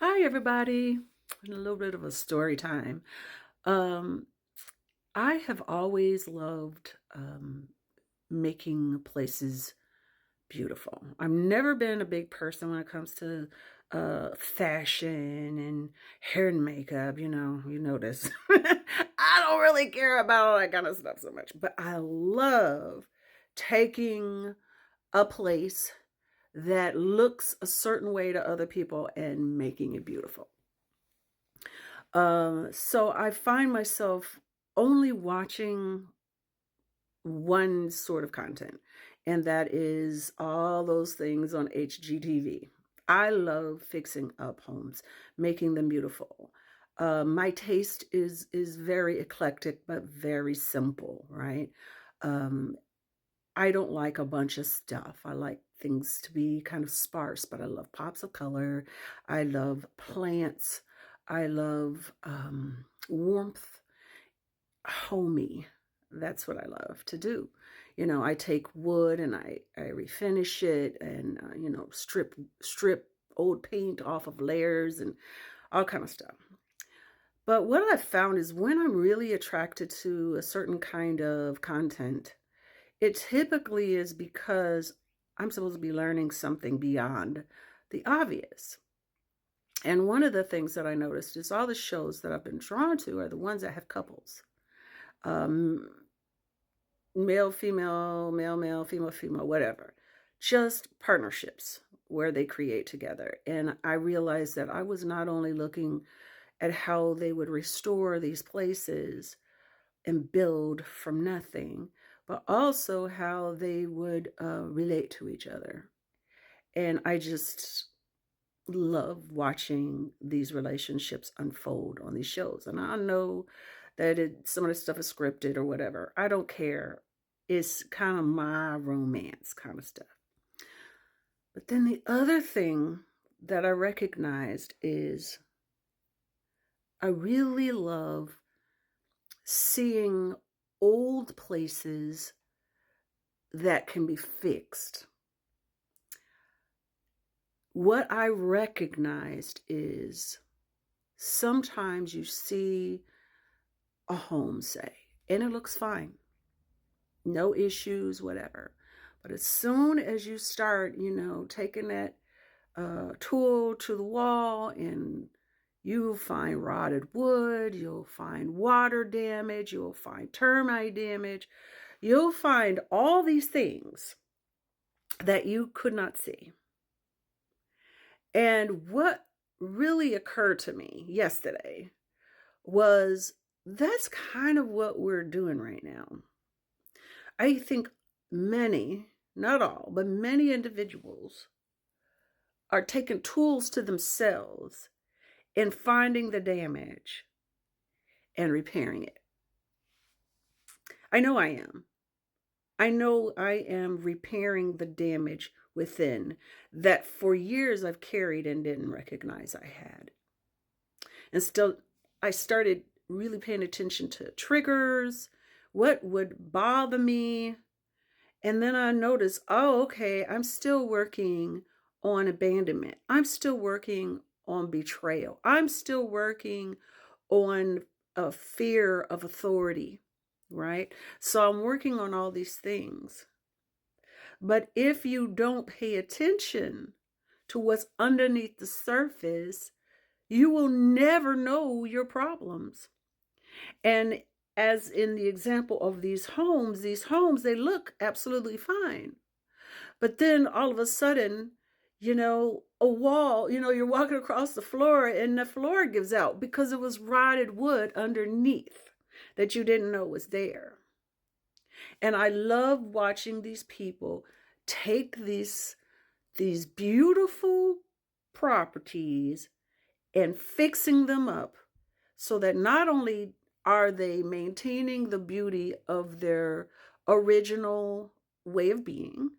Hi, everybody. A little bit of a story time. Um, I have always loved making places beautiful. I've never been a big person when it comes to fashion and hair and makeup. You notice. I don't really care about all that kind of stuff so much, but I love taking a place that looks a certain way to other people and making it beautiful. So I find myself only watching one sort of content, and that is all those things on HGTV. I love fixing up homes, making them beautiful. My taste is very eclectic, but very simple, right? Um, I don't like a bunch of stuff. I like things to be kind of sparse, but I love pops of color. I love plants. I love warmth, homey. That's what I love to do. I take wood and I refinish it and strip old paint off of layers and all kind of stuff. But what I've found is when I'm really attracted to a certain kind of content, it typically is because I'm supposed to be learning something beyond the obvious. And one of the things that I noticed is all the shows that I've been drawn to are the ones that have couples. Um, Male, female, male, male, female, female, whatever. Just partnerships where they create together. And I realized that I was not only looking at how they would restore these places and build from nothing, but also how they would relate to each other. And I just love watching these relationships unfold on these shows. And I know that some of the stuff is scripted or whatever. I don't care. It's kind of my romance kind of stuff. But then the other thing that I recognized is I really love seeing old places that can be fixed. What I recognized is sometimes you see a home, say, and it looks fine, no issues, whatever. But as soon as you start, taking that tool to the wall and you'll find rotted wood, you'll find water damage, you'll find termite damage, you'll find all these things that you could not see. And what really occurred to me yesterday was that's kind of what we're doing right now. I think many, not all, but many individuals are taking tools to themselves and finding the damage and repairing it. I know I am. I know I am repairing the damage within that for years I've carried and didn't recognize I had. And still, I started really paying attention to triggers, what would bother me. And then I noticed, oh, okay, I'm still working on abandonment. I'm still working on betrayal. I'm still working on a fear of authority, right? So I'm working on all these things. But if you don't pay attention to what's underneath the surface, you will never know your problems. And as in the example of these homes, they look absolutely fine. But then all of a sudden, a wall, you're walking across the floor and the floor gives out because it was rotted wood underneath that you didn't know was there. And I love watching these people take these beautiful properties and fixing them up so that not only are they maintaining the beauty of their original way of being,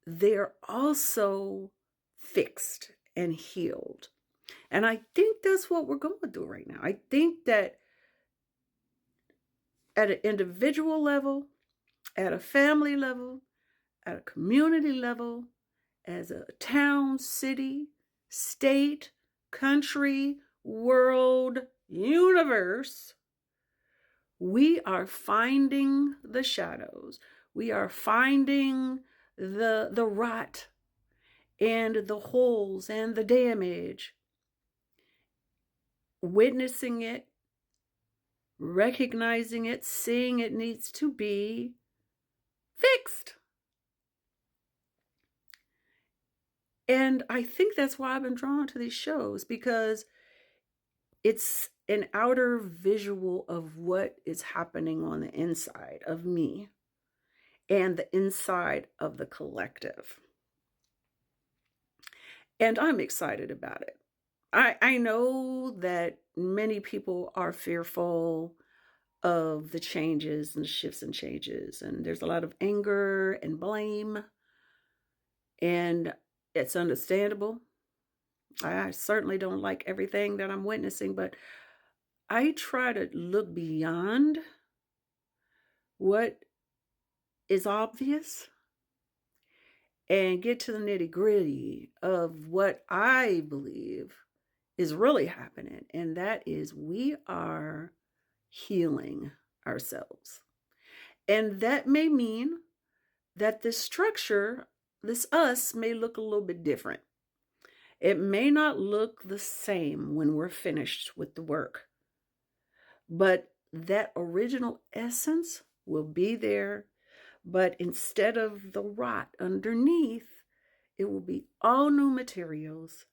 they're also fixed and healed. And I think that's what we're going through right now. I think that at an individual level, at a family level, at a community level, as a town, city, state, country, world, universe, we are finding the shadows. We are finding the rot and the holes and the damage, witnessing it, recognizing it, seeing it needs to be fixed. And I think that's why I've been drawn to these shows, because it's an outer visual of what is happening on the inside of me and the inside of the collective. And I'm excited about it. I know that many people are fearful of the changes and shifts and changes, and there's a lot of anger and blame, and it's understandable. I certainly don't like everything that I'm witnessing, but I try to look beyond what is obvious and get to the nitty-gritty of what I believe is really happening, and that is we are healing ourselves. And that may mean that this structure, this us, may look a little bit different. It may not look the same when we're finished with the work, but that original essence will be there. But instead of the rot underneath, it will be all new materials,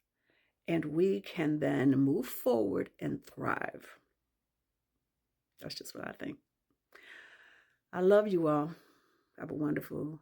and we can then move forward and thrive. That's just what I think. I love you all. Have a wonderful